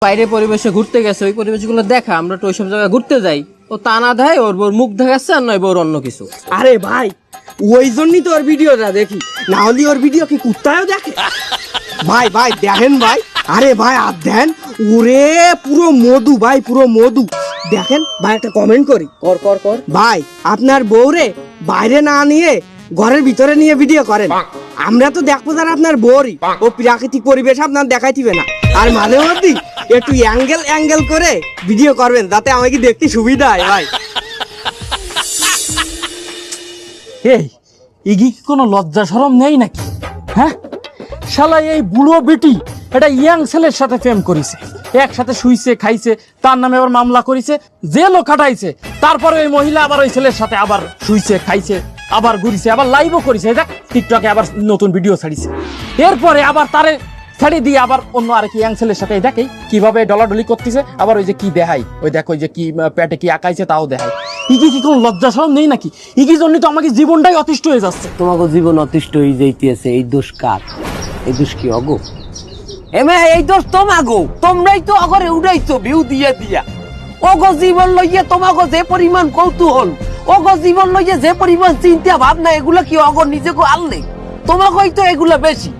বাইরে পরিবেশে ঘুরতে গেছে, ওই পরিবেশগুলো দেখা, আমরা তো ওইসব জায়গায় ঘুরতে যাই। ও তা না দেয়, ওর বউর মুখ দেখাচ্ছে আর নয় বউর অন্য কিছু। আরে ভাই, ওই জন্যই তো ওর ভিডিওটা দেখি, না হলে ওর ভিডিও কি কুত্তায়ও দেখে? ভাই ভাই দেখেন ভাই, আরে ভাই আর দেন, ওরে পুরো মধু ভাই, পুরো মধু। দেখেন ভাই, একটা কমেন্ট করি। কর কর কর। ভাই আপনার বউরে বাইরে না নিয়ে ঘরের ভিতরে নিয়ে ভিডিও করেন, আমরা তো দেখবো যারা আপনার বউরই, ও প্রাকৃতিক পরিবেশ আপনার দেখাইতিবে না। আর মাঝে মধ্যে একটু অ্যাঙ্গেল করে ভিডিও করবেন, যাতে আমাকে দেখতে সুবিধা হয় ভাই। এই ইগি কি কোনো লজ্জা শরম নেই নাকি? হ্যাঁ, শালা এই বুড়ো বেটি এটা ইয়াং ছেলের সাথে প্রেম করেছে, একসাথে শুইছে খাইছে, তার নামে আবার মামলা করেছে, জেলও খাটাইছে। তারপরে ওই মহিলা আবার ওই ছেলের সাথে আবার শুইছে খাইছে, আবার ঘুরিছে, আবার লাইভও করেছে, দেখ টিকটকে আবার নতুন ভিডিও ছাড়িছে। এরপরে আবার তারে ছাড়ি দিয়ে আবার অন্য আরেক ইয়াং ছেলের সাথে দেখেই কিভাবে ডলাডলি করতেছে, আবার ওই যে কি দেখাই, ওই দেখো ওই যে কি পেটে কি আঁকাইছে তাও দেখাই। ইগি কি কোনো লজ্জা শরম নেই নাকি? ইগি জন্য তো আমাকে জীবনটাই অতিষ্ঠ হয়ে যাচ্ছে। তোমাকে জীবন অতিষ্ঠ হয়ে যাইতেছে, এই দোষ কার? এই দোষ কি অগো? এমে এই দোষ তোমাগো, তোমরাই তো অগরে উড়াইছো ভিউ দিয়া দিয়া। ওগো জীবন লইয়া তোমাগো যে পরিমাণ কৌতূহল, ওগো জীবন লইয়া যে পরিমাণ চিন্তা ভাবনা, এগুলা কি অগর নিজেকে আনলে? তোমাগোই তো এগুলা বেশি,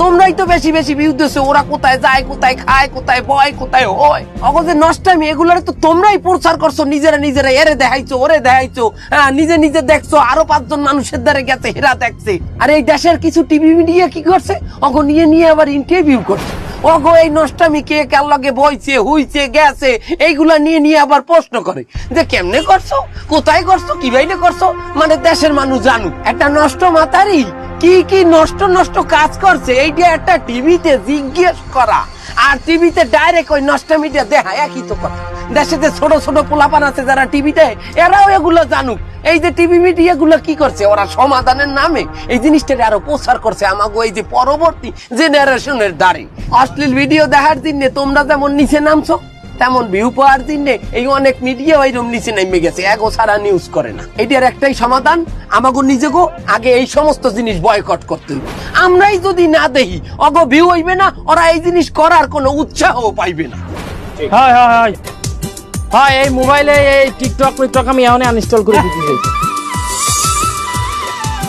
তোমরাই তো বেশি বেশি ভিউ দিছো। ওরা কোথায় যায়, কোথায় খায়, কোথায় বয়, কোথায় হয়, অগো যে নষ্টামি, এগুলার তো তোমরাই প্রচার করছো নিজেরা। এরে দেখাইছো, ওরে দেখাইছো, হ্যাঁ নিজে দেখছো, আরো 5 জন মানুষের দ্বারা গেছে, হেরা দেখছে। আর এই দেশের কিছু টিভি মিডিয়া কি করছে, অগো নিয়ে আবার ইন্টারভিউ করছে। অগো এই নষ্টামি কে কার লগে বইছে, হুইছে, গেছে, এইগুলা নিয়ে আবার প্রশ্ন করে যে কেমনে করছো, কোথায় করছো, কি বাইনে করছো। মানে দেশের মানুষ জানুক একটা নষ্ট মাতারি কি নষ্ট কাজ করছে, এইটা একটা টিভিতে জিজ্ঞেস করা, আর টিভিতে ডাইরেক্ট ওই নষ্ট মিডিয়া দেখা একই তো কথা। দেশে যে ছোট পোলাপান আছে যারা টিভিতে, এরাও এগুলো জানুক। এই যে টিভি মিডিয়া গুলো কি করছে, ওরা সমাধানের নামে এই জিনিসটা আরো প্রচার করছে আমাকে এই যে পরবর্তী জেনারেশনের দ্বারে। অশ্লীল ভিডিও দেখার জন্য তোমরা যেমন নিচে নামছো, তেমন ভিউ পাওয়ার জন্য এই অনেক মিডিয়া ওইরকম নিচে নেমে গেছে, এগো সারা নিউজ করে না। এটার একটাই সমাধান, আমাকে নিজেকে আগে এই সমস্ত জিনিস বয়কট করতে হবে। আমরাই যদি না দেখি, অগো ভিউ হইবে না, ওরা এই জিনিস করার কোনো উৎসাহ পাইবে না। হয় এই মোবাইলে এই টিকটক আমি এখন আনইনস্টল করে দিতে চাই।